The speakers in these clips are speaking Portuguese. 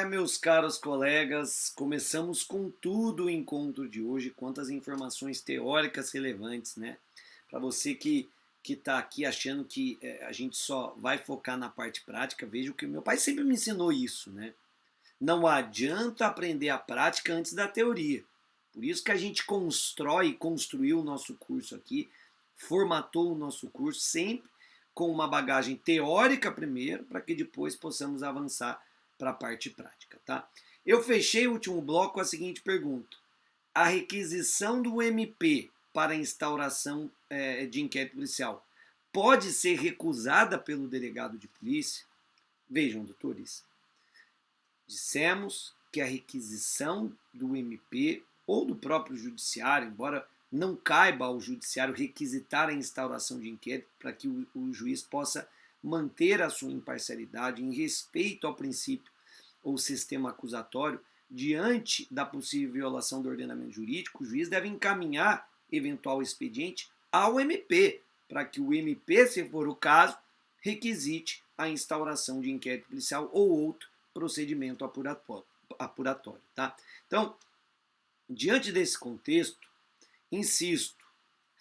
Meus caros colegas, começamos com tudo o encontro de hoje, quantas informações teóricas relevantes, né? Para você que está aqui achando que a gente só vai focar na parte prática, veja que meu pai sempre me ensinou isso, né? Não adianta aprender a prática antes da teoria. Por isso que a gente construiu o nosso curso aqui, formatou o nosso curso sempre com uma bagagem teórica primeiro, para que depois possamos avançar para a parte prática, tá? Eu fechei o último bloco com a seguinte pergunta: a requisição do MP para instauração de inquérito policial pode ser recusada pelo delegado de polícia? Vejam, doutores, dissemos que a requisição do MP ou do próprio judiciário, embora não caiba ao judiciário requisitar a instauração de inquérito para que o juiz possa manter a sua imparcialidade em respeito ao princípio ou sistema acusatório, diante da possível violação do ordenamento jurídico, o juiz deve encaminhar eventual expediente ao MP, para que o MP, se for o caso, requisite a instauração de inquérito policial ou outro procedimento apuratório, tá? Então, diante desse contexto, insisto,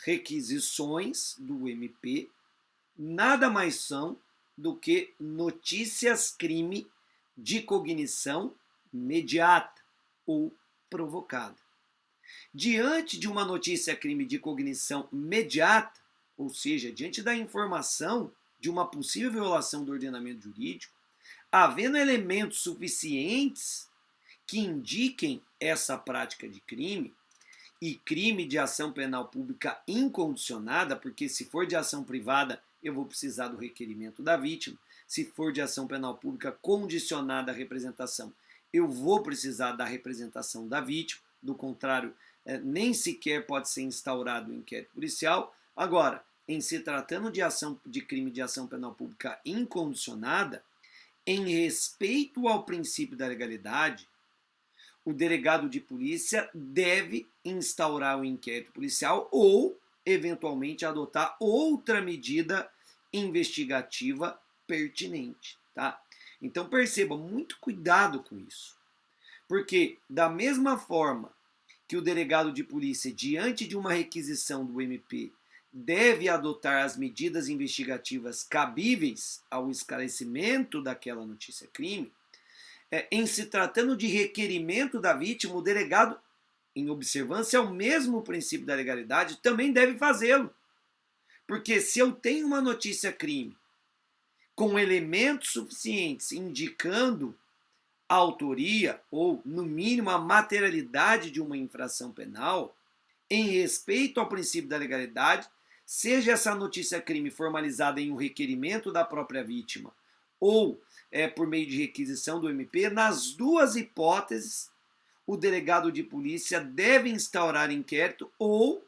requisições do MP nada mais são do que notícias-crime de cognição mediata ou provocada. Diante de uma notícia-crime de cognição mediata, ou seja, diante da informação de uma possível violação do ordenamento jurídico, havendo elementos suficientes que indiquem essa prática de crime, e crime de ação penal pública incondicionada, porque se for de ação privada, eu vou precisar do requerimento da vítima. Se for de ação penal pública condicionada à representação, eu vou precisar da representação da vítima. Do contrário, nem sequer pode ser instaurado o inquérito policial. Agora, em se tratando de crime de ação penal pública incondicionada, em respeito ao princípio da legalidade, o delegado de polícia deve instaurar o inquérito policial ou, eventualmente, adotar outra medida investigativa pertinente, tá? Então perceba, muito cuidado com isso. Porque, da mesma forma que o delegado de polícia, diante de uma requisição do MP, deve adotar as medidas investigativas cabíveis ao esclarecimento daquela notícia-crime, em se tratando de requerimento da vítima, o delegado, em observância ao mesmo princípio da legalidade, também deve fazê-lo. Porque se eu tenho uma notícia-crime com elementos suficientes indicando a autoria ou, no mínimo, a materialidade de uma infração penal, em respeito ao princípio da legalidade, seja essa notícia-crime formalizada em um requerimento da própria vítima ou por meio de requisição do MP, nas duas hipóteses, o delegado de polícia deve instaurar inquérito ou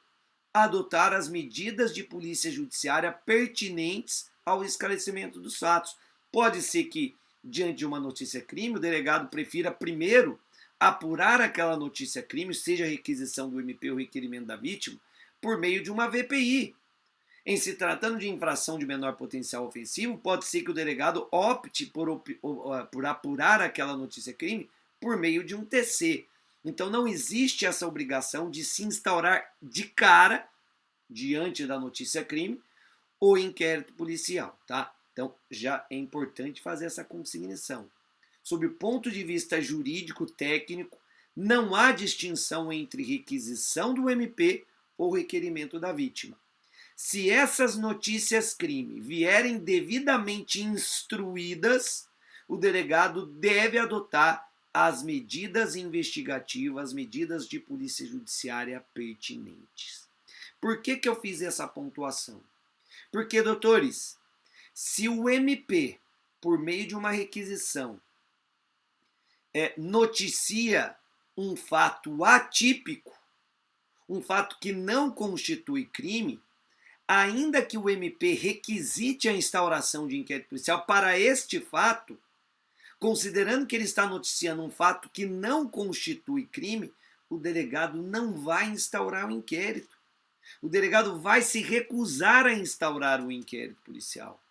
adotar as medidas de polícia judiciária pertinentes ao esclarecimento dos fatos. Pode ser que, diante de uma notícia-crime, o delegado prefira primeiro apurar aquela notícia-crime, seja requisição do MP ou requerimento da vítima, por meio de uma VPI. Em se tratando de infração de menor potencial ofensivo, pode ser que o delegado opte por apurar aquela notícia-crime por meio de um TC. Então não existe essa obrigação de se instaurar de cara, diante da notícia-crime, o inquérito policial, tá? Então já é importante fazer essa consignação. Sob o ponto de vista jurídico-técnico, não há distinção entre requisição do MP ou requerimento da vítima. Se essas notícias-crime vierem devidamente instruídas, o delegado deve adotar as medidas investigativas, as medidas de polícia judiciária pertinentes. Por que eu fiz essa pontuação? Porque, doutores, se o MP, por meio de uma requisição, noticia um fato atípico, um fato que não constitui crime, ainda que o MP requisite a instauração de inquérito policial para este fato, considerando que ele está noticiando um fato que não constitui crime, o delegado não vai instaurar o inquérito. O delegado vai se recusar a instaurar o inquérito policial.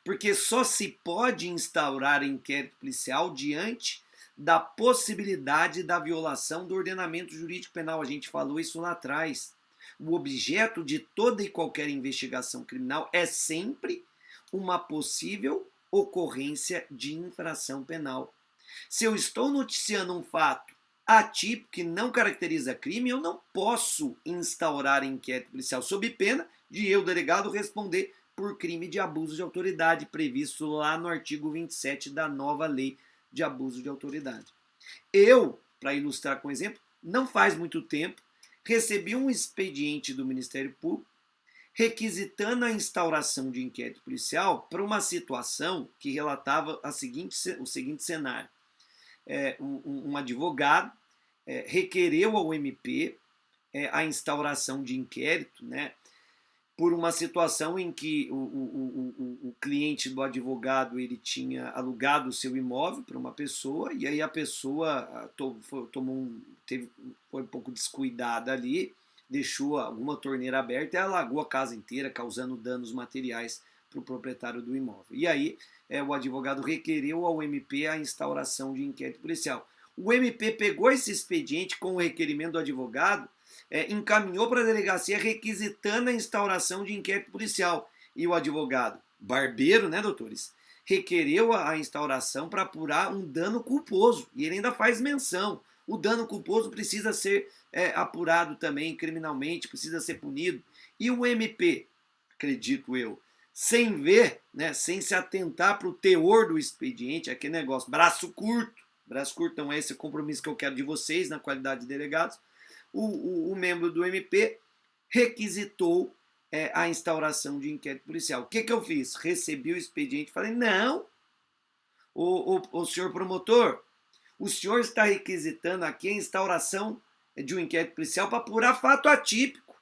Porque só se pode instaurar inquérito policial diante da possibilidade da violação do ordenamento jurídico penal. A gente falou isso lá atrás. O objeto de toda e qualquer investigação criminal é sempre uma possível ocorrência de infração penal. Se eu estou noticiando um fato atípico que não caracteriza crime, eu não posso instaurar inquérito policial sob pena de eu, delegado, responder por crime de abuso de autoridade previsto lá no artigo 27 da nova lei de abuso de autoridade. Eu, para ilustrar com exemplo, não faz muito tempo, recebi um expediente do Ministério Público requisitando a instauração de inquérito policial para uma situação que relatava o seguinte cenário. Um advogado requereu ao MP a instauração de inquérito, né, por uma situação em que o cliente do advogado ele tinha alugado o seu imóvel para uma pessoa e aí a pessoa foi um pouco descuidada ali, deixou alguma torneira aberta e alagou a casa inteira, causando danos materiais para o proprietário do imóvel. E aí o advogado requereu ao MP a instauração de inquérito policial. O MP pegou esse expediente com o requerimento do advogado, encaminhou para a delegacia requisitando a instauração de inquérito policial. E o advogado, barbeiro, né, doutores, requereu a instauração para apurar um dano culposo. E ele ainda faz menção. O dano culposo precisa ser apurado também criminalmente, precisa ser punido. E o MP, acredito eu, sem ver, né, sem se atentar para o teor do expediente, aquele negócio, braço curto, então esse é o compromisso que eu quero de vocês na qualidade de delegados, o membro do MP requisitou a instauração de inquérito policial. O que eu fiz? Recebi o expediente e falei, não, o senhor promotor, o senhor está requisitando aqui a instauração de um inquérito policial para apurar fato atípico.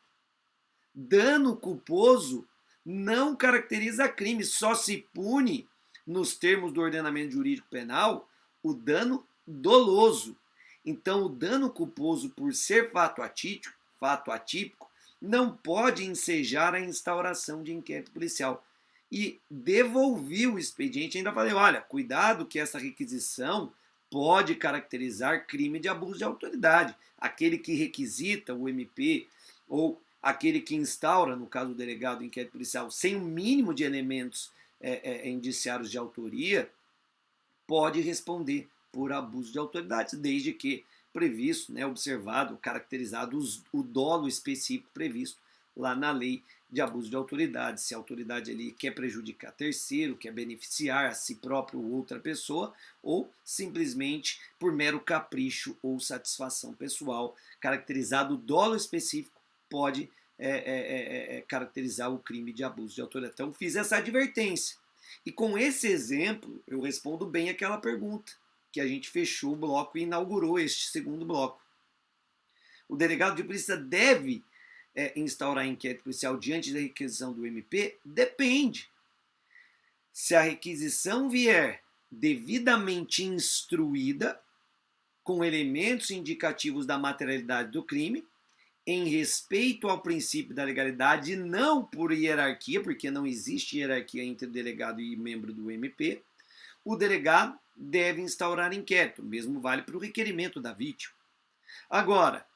Dano culposo não caracteriza crime, só se pune, nos termos do ordenamento jurídico penal, o dano doloso. Então, o dano culposo, por ser fato atípico, não pode ensejar a instauração de inquérito policial. E devolvi o expediente, ainda falei, olha, cuidado que essa requisição pode caracterizar crime de abuso de autoridade. Aquele que requisita o MP ou aquele que instaura, no caso do delegado, inquérito policial, sem o mínimo de elementos indiciários de autoria, pode responder por abuso de autoridade, desde que previsto, né, observado, caracterizado o dolo específico previsto lá na lei de abuso de autoridade. Se a autoridade ali quer prejudicar terceiro, quer beneficiar a si próprio ou outra pessoa, ou simplesmente por mero capricho ou satisfação pessoal, caracterizado o dolo específico, pode caracterizar o crime de abuso de autoridade. Então, fiz essa advertência. E com esse exemplo, eu respondo bem aquela pergunta, que a gente fechou o bloco e inaugurou este segundo bloco. O delegado de polícia deve instaurar inquérito policial diante da requisição do MP? Depende. Se a requisição vier devidamente instruída, com elementos indicativos da materialidade do crime, em respeito ao princípio da legalidade, não por hierarquia, porque não existe hierarquia entre delegado e membro do MP, o delegado deve instaurar inquérito. O mesmo vale para o requerimento da vítima. Agora,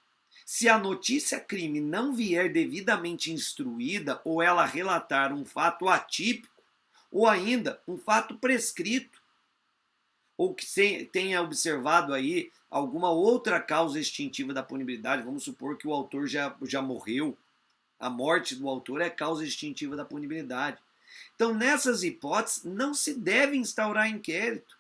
se a notícia crime não vier devidamente instruída ou ela relatar um fato atípico ou ainda um fato prescrito ou que tenha observado aí alguma outra causa extintiva da punibilidade, vamos supor que o autor já morreu, a morte do autor é causa extintiva da punibilidade. Então, nessas hipóteses, não se deve instaurar inquérito.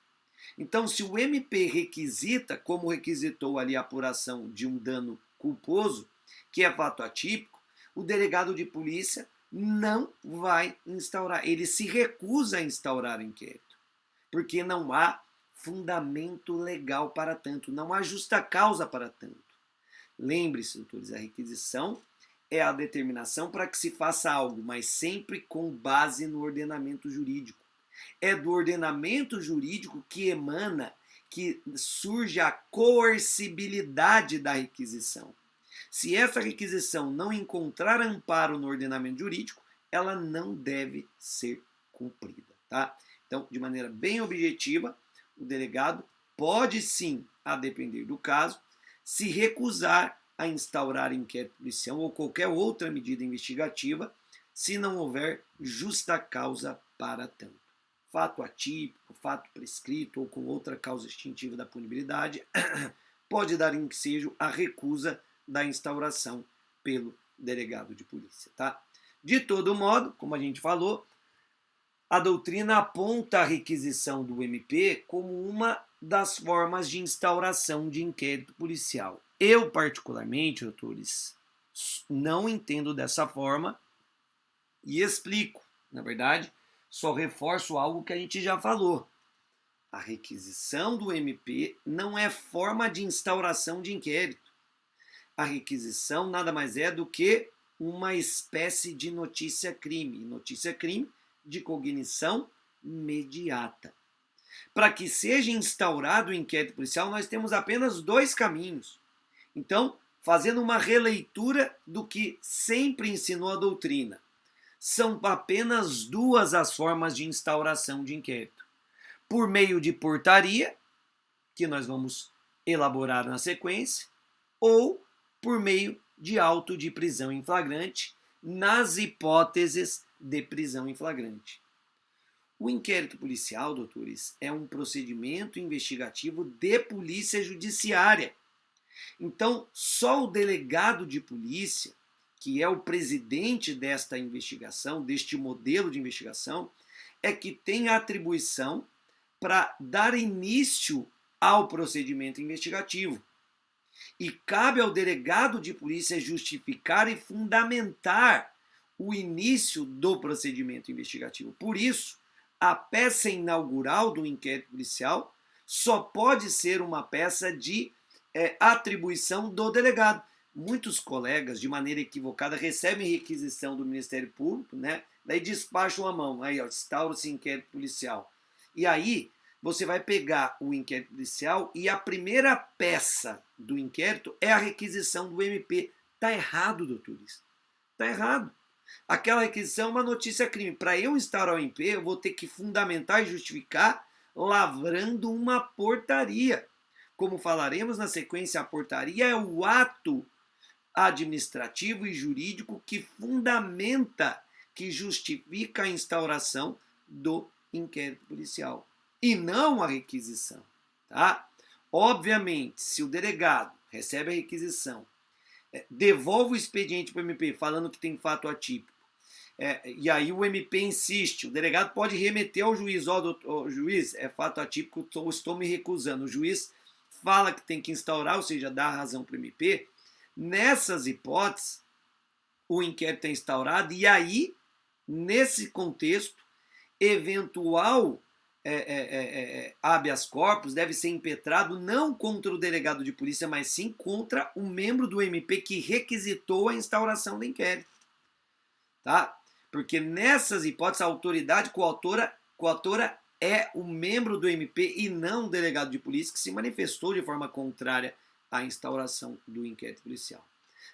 Então, se o MP requisita, como requisitou ali a apuração de um dano culposo, que é fato atípico, o delegado de polícia não vai instaurar. Ele se recusa a instaurar inquérito, porque não há fundamento legal para tanto, não há justa causa para tanto. Lembre-se, doutores, a requisição é a determinação para que se faça algo, mas sempre com base no ordenamento jurídico. É do ordenamento jurídico que emana, que surge a coercibilidade da requisição. Se essa requisição não encontrar amparo no ordenamento jurídico, ela não deve ser cumprida. tá? Então, de maneira bem objetiva, o delegado pode sim, a depender do caso, se recusar a instaurar inquérito policial ou qualquer outra medida investigativa se não houver justa causa para tanto. Fato atípico, fato prescrito ou com outra causa extintiva da punibilidade pode dar ensejo à recusa da instauração pelo delegado de polícia, tá? De todo modo, como a gente falou, a doutrina aponta a requisição do MP como uma das formas de instauração de inquérito policial. Eu, particularmente, doutores, não entendo dessa forma e explico. Na verdade, só reforço algo que a gente já falou. A requisição do MP não é forma de instauração de inquérito. A requisição nada mais é do que uma espécie de notícia-crime. Notícia-crime de cognição imediata. Para que seja instaurado o inquérito policial, nós temos apenas dois caminhos. Então, fazendo uma releitura do que sempre ensinou a doutrina, são apenas duas as formas de instauração de inquérito. Por meio de portaria, que nós vamos elaborar na sequência, ou por meio de auto de prisão em flagrante, nas hipóteses de prisão em flagrante. O inquérito policial, doutores, é um procedimento investigativo de polícia judiciária. Então, só o delegado de polícia, que é o presidente desta investigação, deste modelo de investigação, é que tem a atribuição para dar início ao procedimento investigativo. E cabe ao delegado de polícia justificar e fundamentar o início do procedimento investigativo. Por isso, a peça inaugural do inquérito policial só pode ser uma peça de atribuição do delegado. Muitos colegas, de maneira equivocada, recebem requisição do Ministério Público, né? Daí despacham a mão, aí instaura-se inquérito policial. E aí você vai pegar o inquérito policial e a primeira peça do inquérito é a requisição do MP. Está errado, doutores. Está errado. Aquela requisição é uma notícia-crime. Para eu instaurar o MP, eu vou ter que fundamentar e justificar lavrando uma portaria. Como falaremos na sequência, a portaria é o ato administrativo e jurídico que fundamenta, que justifica a instauração do inquérito policial e não a requisição, tá? Obviamente, se o delegado recebe a requisição, devolve o expediente para o MP falando que tem fato atípico, e aí o MP insiste, o delegado pode remeter ao juiz, juiz, é fato atípico, estou me recusando. O juiz fala que tem que instaurar, ou seja, dá a razão para o MP. Nessas hipóteses, o inquérito é instaurado e aí, nesse contexto, eventual habeas corpus deve ser impetrado não contra o delegado de polícia, mas sim contra o membro do MP que requisitou a instauração do inquérito. Tá? Porque nessas hipóteses a autoridade coautora é o membro do MP e não o delegado de polícia que se manifestou de forma contrária à instauração do inquérito policial.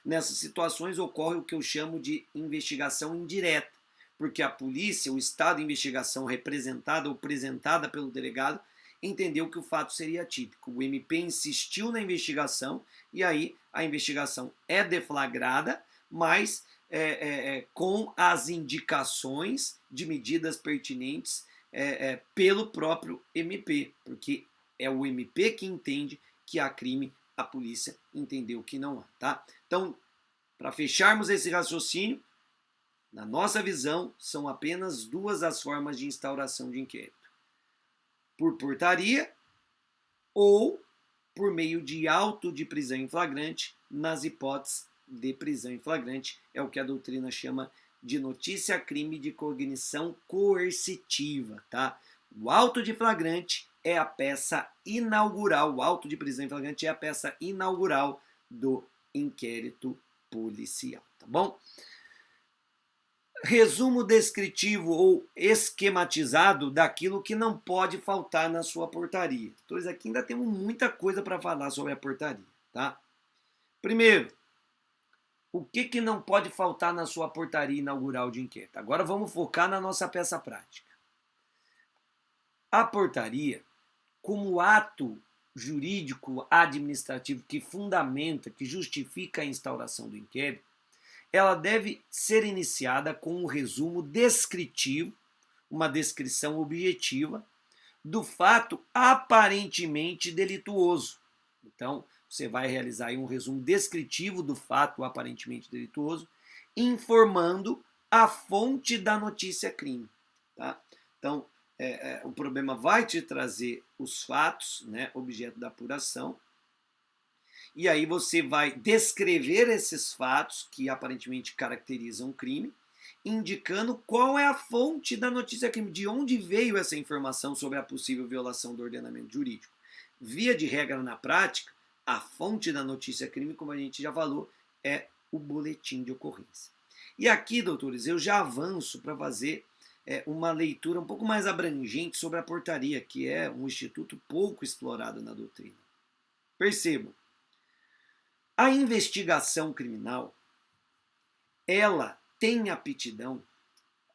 Nessas situações ocorre o que eu chamo de investigação indireta, porque a polícia, o estado de investigação representada ou apresentada pelo delegado, entendeu que o fato seria atípico. O MP insistiu na investigação e aí a investigação é deflagrada, mas com as indicações de medidas pertinentes pelo próprio MP, porque é o MP que entende que há crime, a polícia entendeu que não há, tá? Então, para fecharmos esse raciocínio, na nossa visão, são apenas duas as formas de instauração de inquérito: por portaria ou por meio de auto de prisão em flagrante, nas hipóteses de prisão em flagrante, é o que a doutrina chama de notícia-crime de cognição coercitiva, tá? O auto de flagrante é a peça inaugural, o auto de prisão em flagrante é a peça inaugural do inquérito policial, tá bom? Resumo descritivo ou esquematizado daquilo que não pode faltar na sua portaria. Então, aqui ainda temos muita coisa para falar sobre a portaria, tá? Primeiro, o que não pode faltar na sua portaria inaugural de inquérito? Agora vamos focar na nossa peça prática. A portaria, como ato jurídico administrativo que fundamenta, que justifica a instauração do inquérito, ela deve ser iniciada com um resumo descritivo, uma descrição objetiva do fato aparentemente delituoso. Então, você vai realizar aí um resumo descritivo do fato aparentemente delituoso, informando a fonte da notícia-crime. Tá? Então, o problema vai te trazer os fatos, né, objeto da apuração, e aí você vai descrever esses fatos que aparentemente caracterizam o crime, indicando qual é a fonte da notícia-crime, de onde veio essa informação sobre a possível violação do ordenamento jurídico. Via de regra, na prática, a fonte da notícia-crime, como a gente já falou, é o boletim de ocorrência. E aqui, doutores, eu já avanço para fazer uma leitura um pouco mais abrangente sobre a portaria, que é um instituto pouco explorado na doutrina. Percebam, a investigação criminal, ela tem aptidão,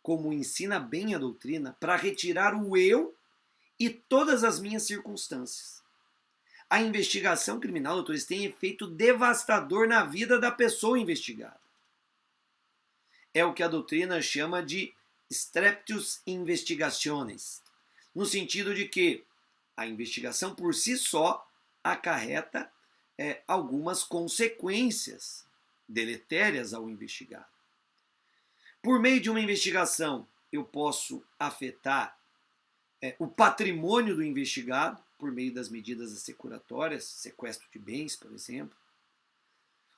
como ensina bem a doutrina, para retirar o eu e todas as minhas circunstâncias. A investigação criminal, doutores, tem efeito devastador na vida da pessoa investigada. É o que a doutrina chama de streptius investigationis, no sentido de que a investigação por si só acarreta algumas consequências deletérias ao investigado. Por meio de uma investigação, eu posso afetar o patrimônio do investigado, por meio das medidas assecuratórias, sequestro de bens, por exemplo.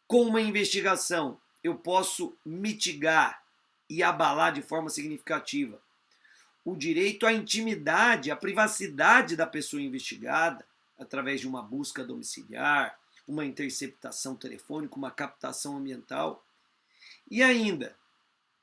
Com uma investigação, eu posso mitigar e abalar de forma significativa o direito à intimidade, à privacidade da pessoa investigada, através de uma busca domiciliar, uma interceptação telefônica, uma captação ambiental. E ainda,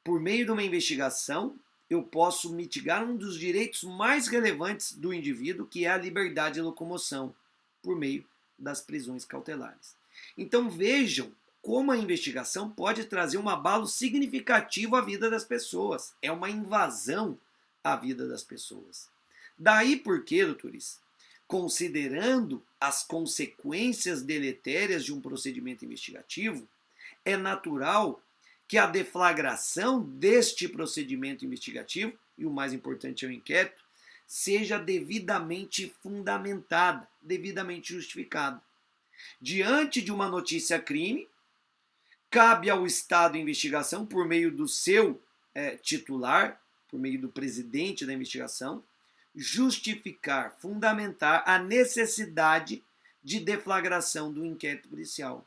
por meio de uma investigação, eu posso mitigar um dos direitos mais relevantes do indivíduo, que é a liberdade de locomoção, por meio das prisões cautelares. Então vejam como a investigação pode trazer um abalo significativo à vida das pessoas. É uma invasão à vida das pessoas. Daí porque, doutores, considerando as consequências deletérias de um procedimento investigativo, é natural que a deflagração deste procedimento investigativo, e o mais importante é o inquérito, seja devidamente fundamentada, devidamente justificada. Diante de uma notícia-crime, cabe ao Estado de investigação, por meio do seu titular, por meio do presidente da investigação, justificar, fundamentar a necessidade de deflagração do inquérito policial.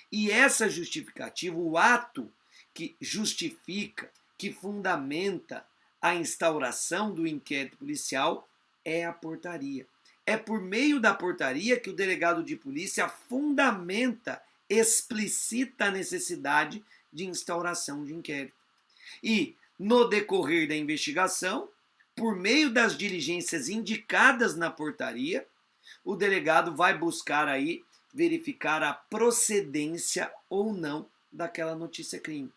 E essa justificativa, o ato que justifica, que fundamenta a instauração do inquérito policial, é a portaria. É por meio da portaria que o delegado de polícia fundamenta, explicita a necessidade de instauração de inquérito. E, no decorrer da investigação, por meio das diligências indicadas na portaria, o delegado vai buscar aí verificar a procedência ou não daquela notícia-crime.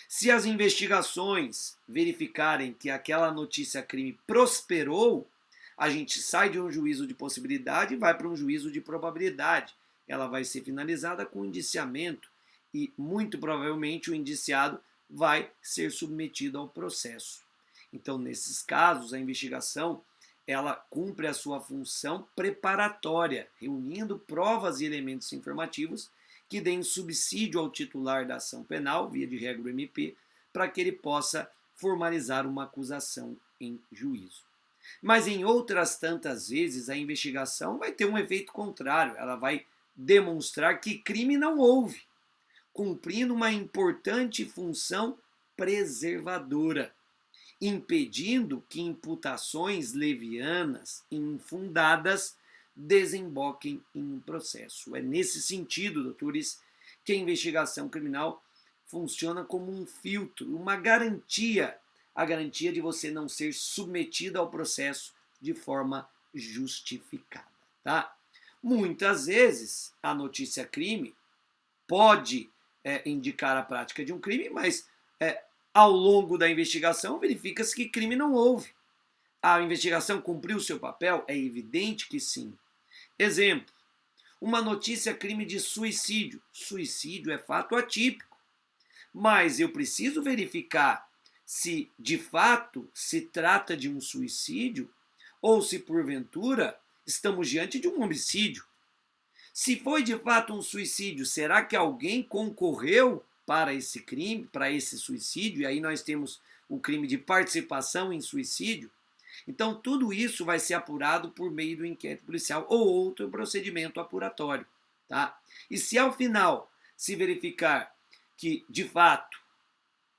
Se as investigações verificarem que aquela notícia-crime prosperou, a gente sai de um juízo de possibilidade e vai para um juízo de probabilidade. Ela vai ser finalizada com indiciamento e, muito provavelmente, o indiciado vai ser submetido ao processo. Então, nesses casos, a investigação ela cumpre a sua função preparatória, reunindo provas e elementos informativos que deem subsídio ao titular da ação penal, via de regra o MP, para que ele possa formalizar uma acusação em juízo. Mas em outras tantas vezes a investigação vai ter um efeito contrário, ela vai demonstrar que crime não houve, cumprindo uma importante função preservadora, impedindo que imputações levianas e infundadas desemboquem em um processo. É nesse sentido, doutores, que a investigação criminal funciona como um filtro, uma garantia, a garantia de você não ser submetido ao processo de forma justificada, tá? Muitas vezes a notícia crime pode indicar a prática de um crime, mas ao longo da investigação verifica-se que crime não houve. A investigação cumpriu o seu papel? É evidente que sim. Exemplo, uma notícia crime de suicídio. Suicídio é fato atípico, mas eu preciso verificar se de fato se trata de um suicídio ou se porventura estamos diante de um homicídio. Se foi de fato um suicídio, será que alguém concorreu para esse crime, para esse suicídio? E aí nós temos o crime de participação em suicídio. Então, tudo isso vai ser apurado por meio do inquérito policial ou outro procedimento apuratório. Tá? E se ao final se verificar que, de fato,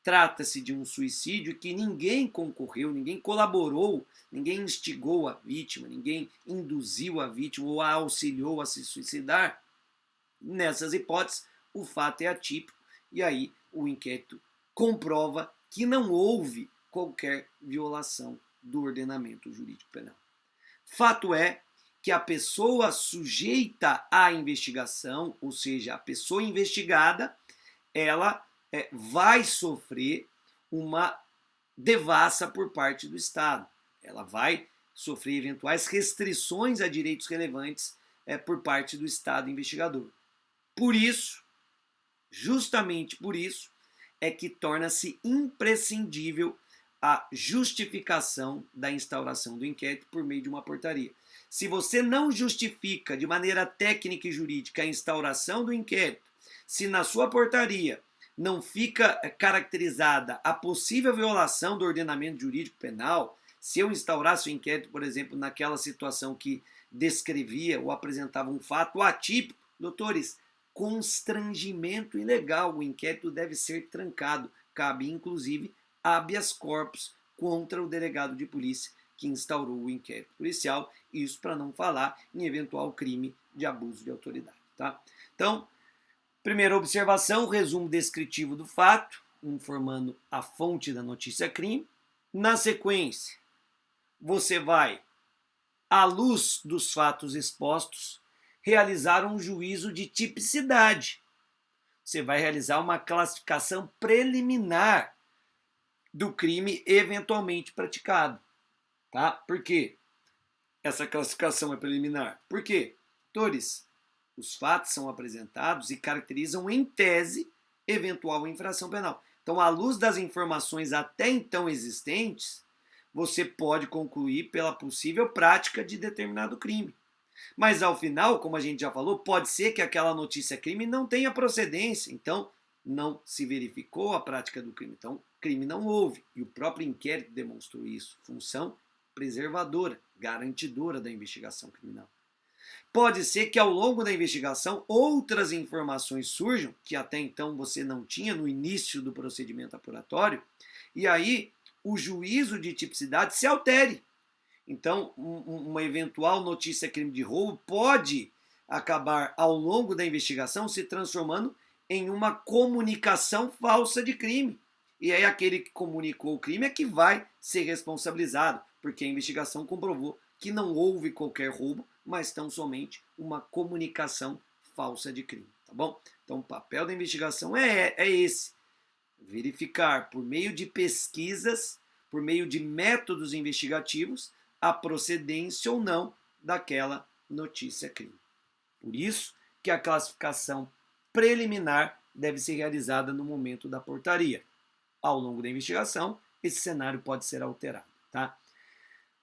trata-se de um suicídio que ninguém concorreu, ninguém colaborou, ninguém instigou a vítima, ninguém induziu a vítima ou a auxiliou a se suicidar, nessas hipóteses, o fato é atípico e aí o inquérito comprova que não houve qualquer violação do ordenamento jurídico penal. Fato é que a pessoa sujeita à investigação, ou seja, a pessoa investigada, ela vai sofrer uma devassa por parte do Estado. Ela vai sofrer eventuais restrições a direitos relevantes por parte do Estado investigador. Por isso, justamente por isso, é que torna-se imprescindível a justificação da instauração do inquérito por meio de uma portaria. Se você não justifica de maneira técnica e jurídica a instauração do inquérito, se na sua portaria não fica caracterizada a possível violação do ordenamento jurídico penal, se eu instaurasse o inquérito, por exemplo, naquela situação que descrevia ou apresentava um fato atípico, doutores, constrangimento ilegal, o inquérito deve ser trancado, cabe inclusive habeas corpus contra o delegado de polícia que instaurou o inquérito policial, isso para não falar em eventual crime de abuso de autoridade. Tá? Então, primeira observação, resumo descritivo do fato, informando a fonte da notícia crime. Na sequência, você vai, à luz dos fatos expostos, realizar um juízo de tipicidade. Você vai realizar uma classificação preliminar do crime eventualmente praticado. Tá? Por quê? Essa classificação é preliminar. Por quê? Doutores, os fatos são apresentados e caracterizam em tese eventual infração penal. Então, à luz das informações até então existentes, você pode concluir pela possível prática de determinado crime. Mas ao final, como a gente já falou, pode ser que aquela notícia crime não tenha procedência, então não se verificou a prática do crime. Então, crime não houve. E o próprio inquérito demonstrou isso. Função preservadora, garantidora da investigação criminal. Pode ser que ao longo da investigação outras informações surjam, que até então você não tinha no início do procedimento apuratório, e aí o juízo de tipicidade se altere. Então, uma eventual notícia crime de roubo pode acabar ao longo da investigação se transformando em uma comunicação falsa de crime. E aí aquele que comunicou o crime é que vai ser responsabilizado, porque a investigação comprovou que não houve qualquer roubo, mas tão somente uma comunicação falsa de crime, tá bom? Então o papel da investigação é esse, verificar por meio de pesquisas, por meio de métodos investigativos, a procedência ou não daquela notícia crime. Por isso que a classificação preliminar deve ser realizada no momento da portaria. Ao longo da investigação, esse cenário pode ser alterado, tá?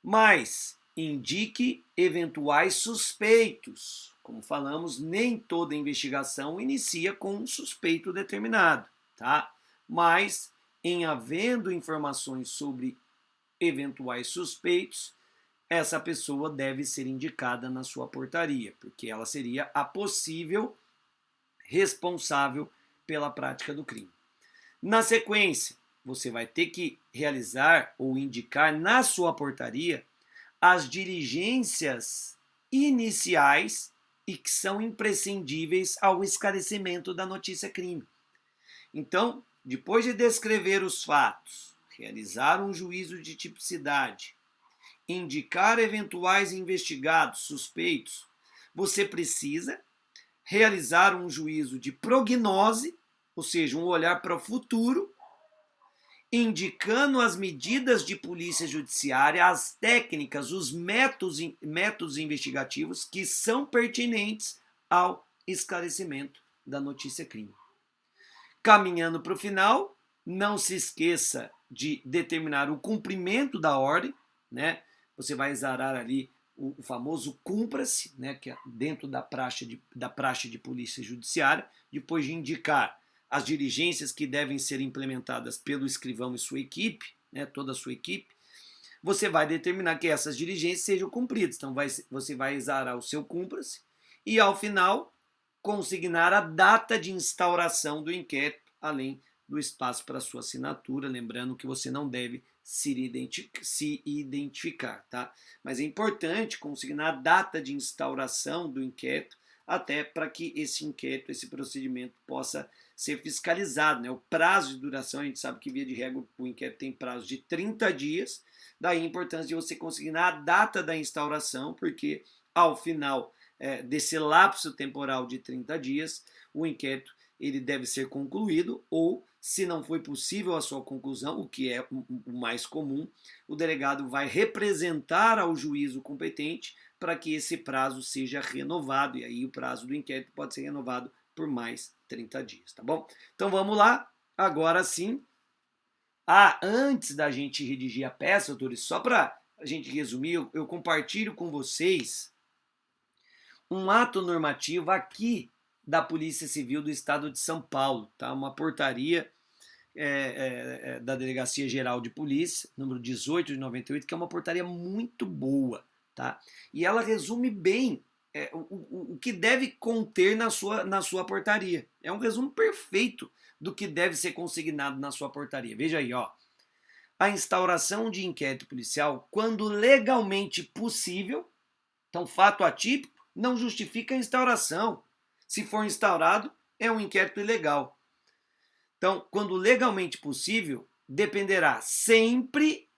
Mas indique eventuais suspeitos. Como falamos, nem toda investigação inicia com um suspeito determinado, tá? Mas, em havendo informações sobre eventuais suspeitos, essa pessoa deve ser indicada na sua portaria, porque ela seria a possível responsável pela prática do crime. Na sequência, você vai ter que realizar ou indicar na sua portaria as diligências iniciais e que são imprescindíveis ao esclarecimento da notícia crime. Então, depois de descrever os fatos, realizar um juízo de tipicidade, indicar eventuais investigados, suspeitos, você precisa realizar um juízo de prognose, ou seja, um olhar para o futuro, indicando as medidas de polícia judiciária, as técnicas, os métodos investigativos que são pertinentes ao esclarecimento da notícia-crime. Caminhando para o final, não se esqueça de determinar o cumprimento da ordem, né? Você vai exarar ali o famoso cumpra-se, né? Que é dentro da praxe de polícia judiciária, depois de indicar as diligências que devem ser implementadas pelo escrivão e sua equipe, né? Toda a sua equipe, você vai determinar que essas diligências sejam cumpridas. Então você vai exarar o seu cumpra-se e, ao final, consignar a data de instauração do inquérito, além do espaço para sua assinatura, lembrando que você não deve se identificar, tá? Mas é importante consignar a data de instauração do inquérito, até para que esse inquérito, esse procedimento possa ser fiscalizado, né? O prazo de duração, a gente sabe que, via de regra, o inquérito tem prazo de 30 dias, daí a importância de você consignar a data da instauração, porque ao final desse lapso temporal de 30 dias, o inquérito ele deve ser concluído, ou, se não foi possível a sua conclusão, o que é o mais comum, o delegado vai representar ao juízo competente para que esse prazo seja renovado, e aí o prazo do inquérito pode ser renovado por mais 30 dias, tá bom? Então vamos lá, agora sim. Antes da gente redigir a peça, autores, só para a gente resumir, eu compartilho com vocês um ato normativo aqui da Polícia Civil do Estado de São Paulo, tá? Uma portaria da Delegacia Geral de Polícia, número 18 de 98, que é uma portaria muito boa, tá? E ela resume bem o que deve conter na sua portaria. É um resumo perfeito do que deve ser consignado na sua portaria. Veja aí, ó. A instauração de inquérito policial, quando legalmente possível, então fato atípico, não justifica a instauração. Se for instaurado, é um inquérito ilegal. Então, quando legalmente possível, dependerá sempre,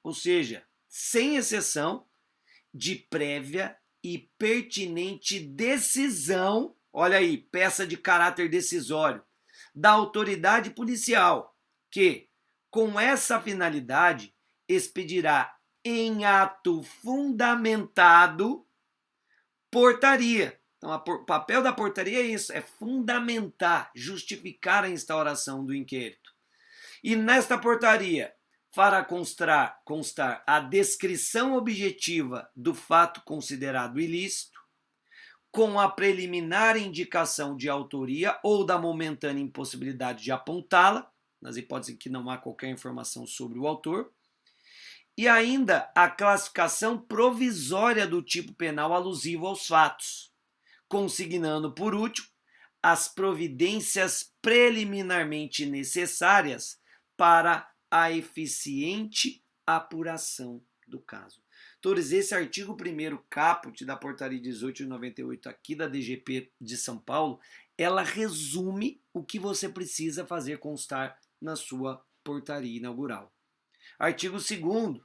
ou seja, sem exceção, de prévia e pertinente decisão, olha aí, peça de caráter decisório, da autoridade policial, que, com essa finalidade, expedirá em ato fundamentado portaria. Então, o papel da portaria é isso, é fundamentar, justificar a instauração do inquérito. E nesta portaria fará constar a descrição objetiva do fato considerado ilícito, com a preliminar indicação de autoria ou da momentânea impossibilidade de apontá-la, nas hipóteses em que não há qualquer informação sobre o autor, e ainda a classificação provisória do tipo penal alusivo aos fatos, consignando, por último, as providências preliminarmente necessárias para a eficiente apuração do caso. Todos, esse artigo 1º caput da portaria 18 de 98 aqui da DGP de São Paulo, ela resume o que você precisa fazer constar na sua portaria inaugural. Artigo 2º.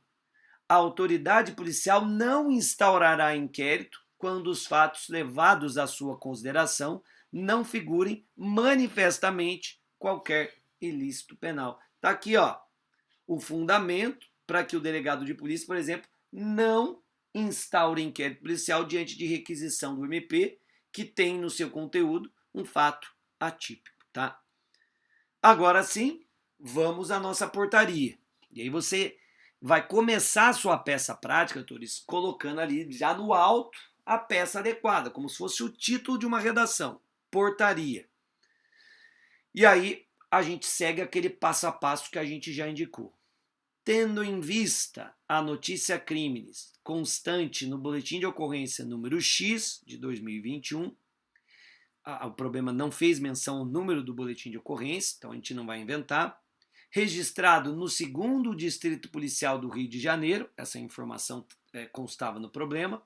A autoridade policial não instaurará inquérito quando os fatos levados à sua consideração não figurem manifestamente qualquer ilícito penal. Tá aqui, ó, o fundamento para que o delegado de polícia, por exemplo, não instaure inquérito policial diante de requisição do MP que tem no seu conteúdo um fato atípico, tá? Agora sim, vamos à nossa portaria. E aí você vai começar a sua peça prática, Torres, colocando ali já no alto a peça adequada, como se fosse o título de uma redação, portaria. E aí a gente segue aquele passo a passo que a gente já indicou. Tendo em vista a notícia crimes constante no boletim de ocorrência número X de 2021, o problema não fez menção ao número do boletim de ocorrência, então a gente não vai inventar, registrado no 2º Distrito Policial do Rio de Janeiro, essa informação constava no problema,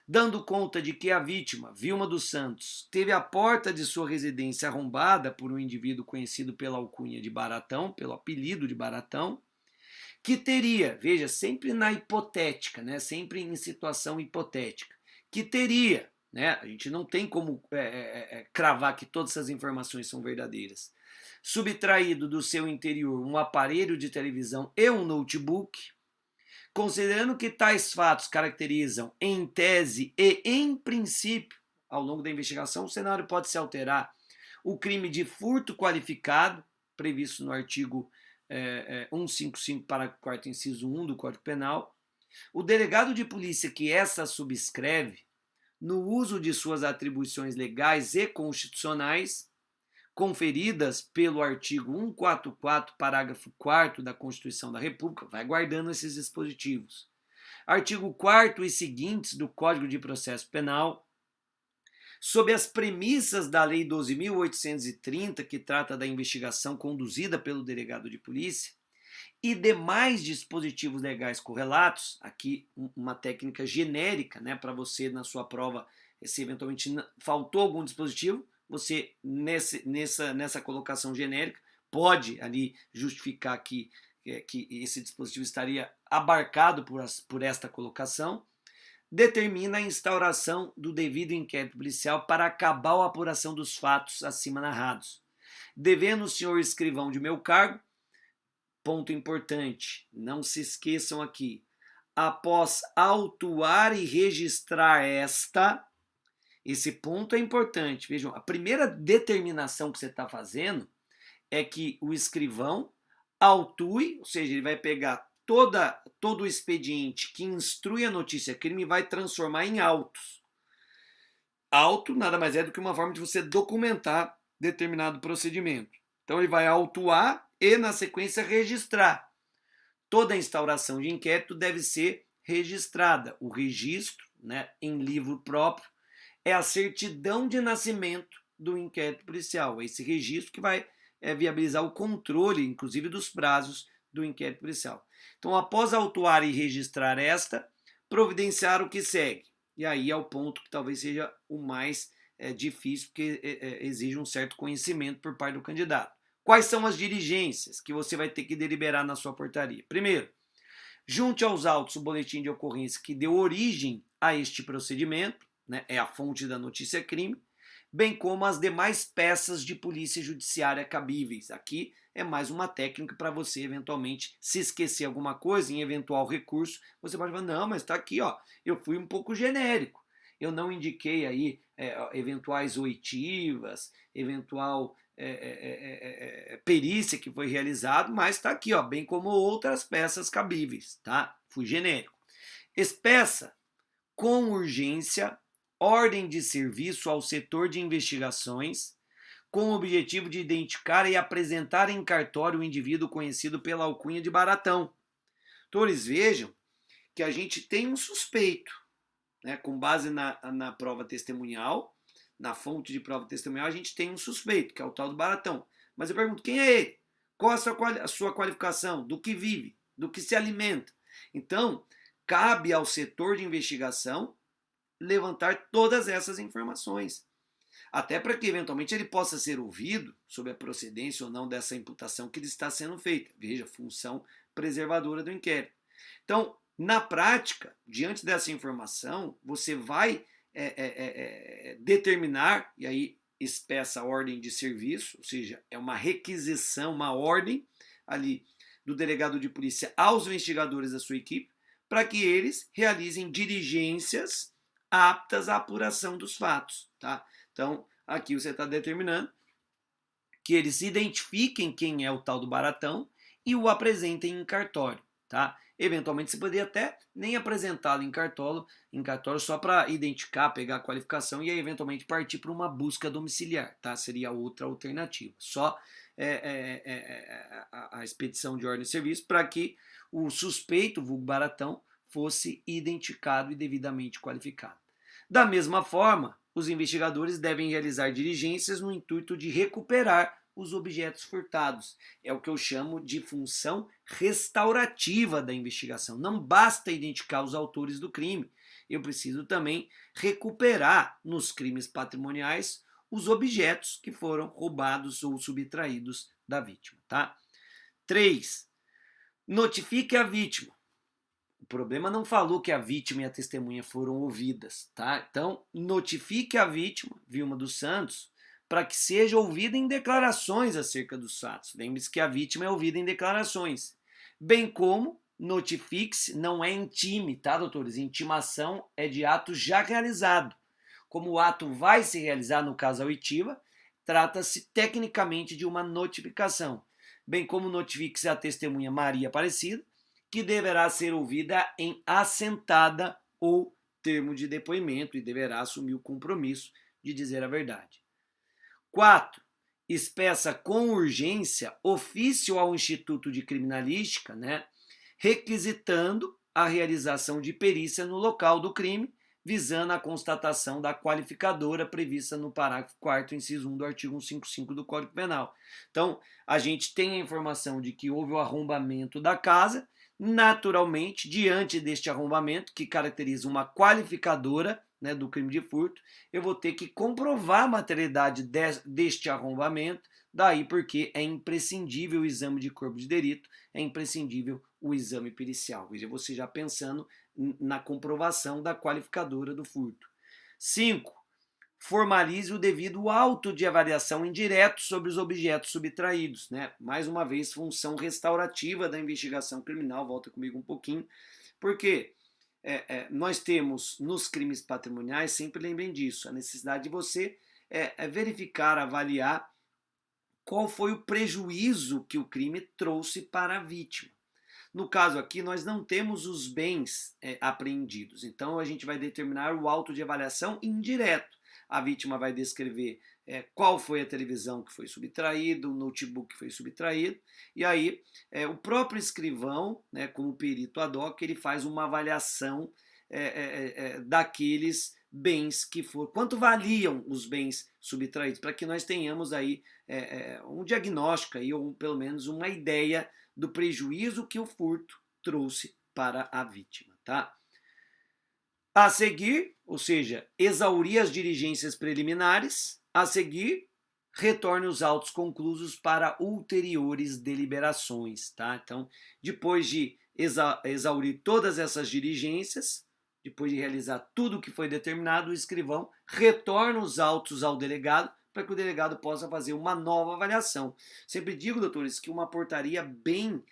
dando conta de que a vítima, Vilma dos Santos, teve a porta de sua residência arrombada por um indivíduo conhecido pela alcunha de Baratão, pelo apelido de Baratão, que teria, veja, sempre na hipotética, né, sempre em situação hipotética, que teria, né, a gente não tem como cravar que todas essas informações são verdadeiras, subtraído do seu interior um aparelho de televisão e um notebook, considerando que tais fatos caracterizam, em tese e em princípio, ao longo da investigação, o cenário pode se alterar. O crime de furto qualificado, previsto no artigo 155, parágrafo 4º, inciso 1 do Código Penal. O delegado de polícia que essa subscreve, no uso de suas atribuições legais e constitucionais, conferidas pelo artigo 144, parágrafo 4º da Constituição da República, vai guardando esses dispositivos. Artigo 4º e seguintes do Código de Processo Penal, sob as premissas da Lei 12.830, que trata da investigação conduzida pelo delegado de polícia, e demais dispositivos legais correlatos, aqui uma técnica genérica, né, para você na sua prova, se eventualmente faltou algum dispositivo, você nessa colocação genérica pode ali justificar que esse dispositivo estaria abarcado por esta colocação, determina a instauração do devido inquérito policial para acabar a apuração dos fatos acima narrados. Devendo o senhor escrivão de meu cargo, ponto importante, não se esqueçam aqui, após autuar e registrar esse ponto é importante. Vejam, a primeira determinação que você está fazendo é que o escrivão autue, ou seja, ele vai pegar todo o expediente que instrui a notícia crime e vai transformar em autos. Auto nada mais é do que uma forma de você documentar determinado procedimento. Então ele vai autuar e, na sequência, registrar. Toda a instauração de inquérito deve ser registrada. O registro, né, em livro próprio, é a certidão de nascimento do inquérito policial. É esse registro que vai viabilizar o controle, inclusive, dos prazos do inquérito policial. Então, após autuar e registrar providenciar o que segue. E aí é o ponto que talvez seja o mais difícil, porque exige um certo conhecimento por parte do candidato. Quais são as diligências que você vai ter que deliberar na sua portaria? Primeiro, junte aos autos o boletim de ocorrência que deu origem a este procedimento, né, é a fonte da notícia crime, bem como as demais peças de polícia judiciária cabíveis. Aqui é mais uma técnica para você, eventualmente, se esquecer alguma coisa, em eventual recurso, você pode falar, não, mas está aqui, ó, eu fui um pouco genérico. Eu não indiquei aí eventuais oitivas, eventual perícia que foi realizado, mas está aqui, ó, bem como outras peças cabíveis, tá? Fui genérico. Espeça com urgência ordem de serviço ao setor de investigações com o objetivo de identificar e apresentar em cartório o indivíduo conhecido pela alcunha de Baratão. Então eles vejam que a gente tem um suspeito, né, com base na prova testemunhal, na fonte de prova testemunhal, a gente tem um suspeito, que é o tal do Baratão. Mas eu pergunto, quem é ele? Qual a sua qualificação? Do que vive? Do que se alimenta? Então, cabe ao setor de investigação levantar todas essas informações. Até para que, eventualmente, ele possa ser ouvido sobre a procedência ou não dessa imputação que lhe está sendo feita. Veja, função preservadora do inquérito. Então, na prática, diante dessa informação, você vai determinar, e aí espeça a ordem de serviço, ou seja, é uma requisição, uma ordem ali do delegado de polícia aos investigadores da sua equipe, para que eles realizem diligências aptas à apuração dos fatos, tá? Então, aqui você está determinando que eles identifiquem quem é o tal do Baratão e o apresentem em cartório, tá? Eventualmente você poderia até nem apresentá-lo em cartório só para identificar, pegar a qualificação e aí eventualmente partir para uma busca domiciliar, tá? Seria outra alternativa. Só a expedição de ordem de serviço para que o suspeito, vulgo Baratão, fosse identificado e devidamente qualificado. Da mesma forma, os investigadores devem realizar diligências no intuito de recuperar os objetos furtados. É o que eu chamo de função restaurativa da investigação. Não basta identificar os autores do crime. Eu preciso também recuperar nos crimes patrimoniais os objetos que foram roubados ou subtraídos da vítima, tá? 3. Notifique a vítima. O problema não falou que a vítima e a testemunha foram ouvidas, tá? Então, notifique a vítima, Vilma dos Santos, para que seja ouvida em declarações acerca dos fatos. Lembre-se que a vítima é ouvida em declarações. Bem como notifique-se, não é intime, tá, doutores? Intimação é de ato já realizado. Como o ato vai se realizar no caso a oitiva, trata-se tecnicamente de uma notificação. Bem como notifique-se a testemunha Maria Aparecida, que deverá ser ouvida em assentada ou termo de depoimento e deverá assumir o compromisso de dizer a verdade. 4. Espeça com urgência ofício ao Instituto de Criminalística, requisitando a realização de perícia no local do crime, visando a constatação da qualificadora prevista no parágrafo 4º, inciso 1 do artigo 155 do Código Penal. Então, a gente tem a informação de que houve o arrombamento da casa. Naturalmente, diante deste arrombamento, que caracteriza uma qualificadora do crime de furto, eu vou ter que comprovar a materialidade deste arrombamento, daí porque é imprescindível o exame de corpo de delito, é imprescindível o exame pericial. Veja, você já pensando na comprovação da qualificadora do furto. 5. Formalize o devido auto de avaliação indireto sobre os objetos subtraídos. Mais uma vez, função restaurativa da investigação criminal. Volta comigo um pouquinho. Porque nós temos nos crimes patrimoniais, sempre lembrem disso, a necessidade de você verificar, avaliar qual foi o prejuízo que o crime trouxe para a vítima. No caso aqui, nós não temos os bens apreendidos, então a gente vai determinar o auto de avaliação indireto. A vítima vai descrever qual foi a televisão que foi subtraída, o notebook que foi subtraído, e aí o próprio escrivão, como perito ad hoc, ele faz uma avaliação daqueles bens que foram, quanto valiam os bens subtraídos, para que nós tenhamos aí um diagnóstico aí, ou pelo menos uma ideia do prejuízo que o furto trouxe para a vítima, tá? A seguir, ou seja, exaurir as diligências preliminares, a seguir, retorne os autos conclusos para ulteriores deliberações, tá? Então, depois de exaurir todas essas diligências, depois de realizar tudo o que foi determinado, o escrivão retorna os autos ao delegado para que o delegado possa fazer uma nova avaliação. Sempre digo, doutores, que uma portaria bem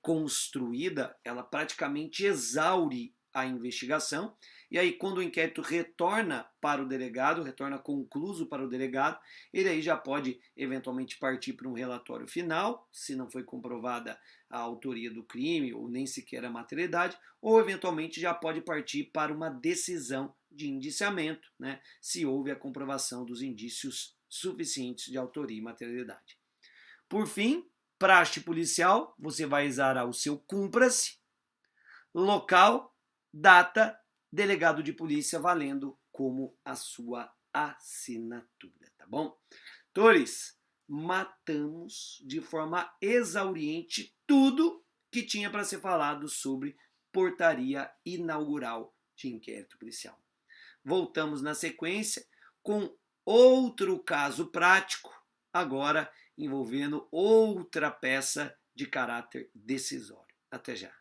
construída, ela praticamente exaure a investigação, e aí quando o inquérito retorna para o delegado, retorna concluso para o delegado, ele aí já pode eventualmente partir para um relatório final, se não foi comprovada a autoria do crime ou nem sequer a materialidade, ou eventualmente já pode partir para uma decisão de indiciamento, se houve a comprovação dos indícios suficientes de autoria e materialidade. Por fim, praxe policial, você vai exarar o seu cumpra-se, local, data, delegado de polícia valendo como a sua assinatura, tá bom? Doutores, matamos de forma exauriente tudo que tinha para ser falado sobre portaria inaugural de inquérito policial. Voltamos na sequência com outro caso prático, agora envolvendo outra peça de caráter decisório. Até já.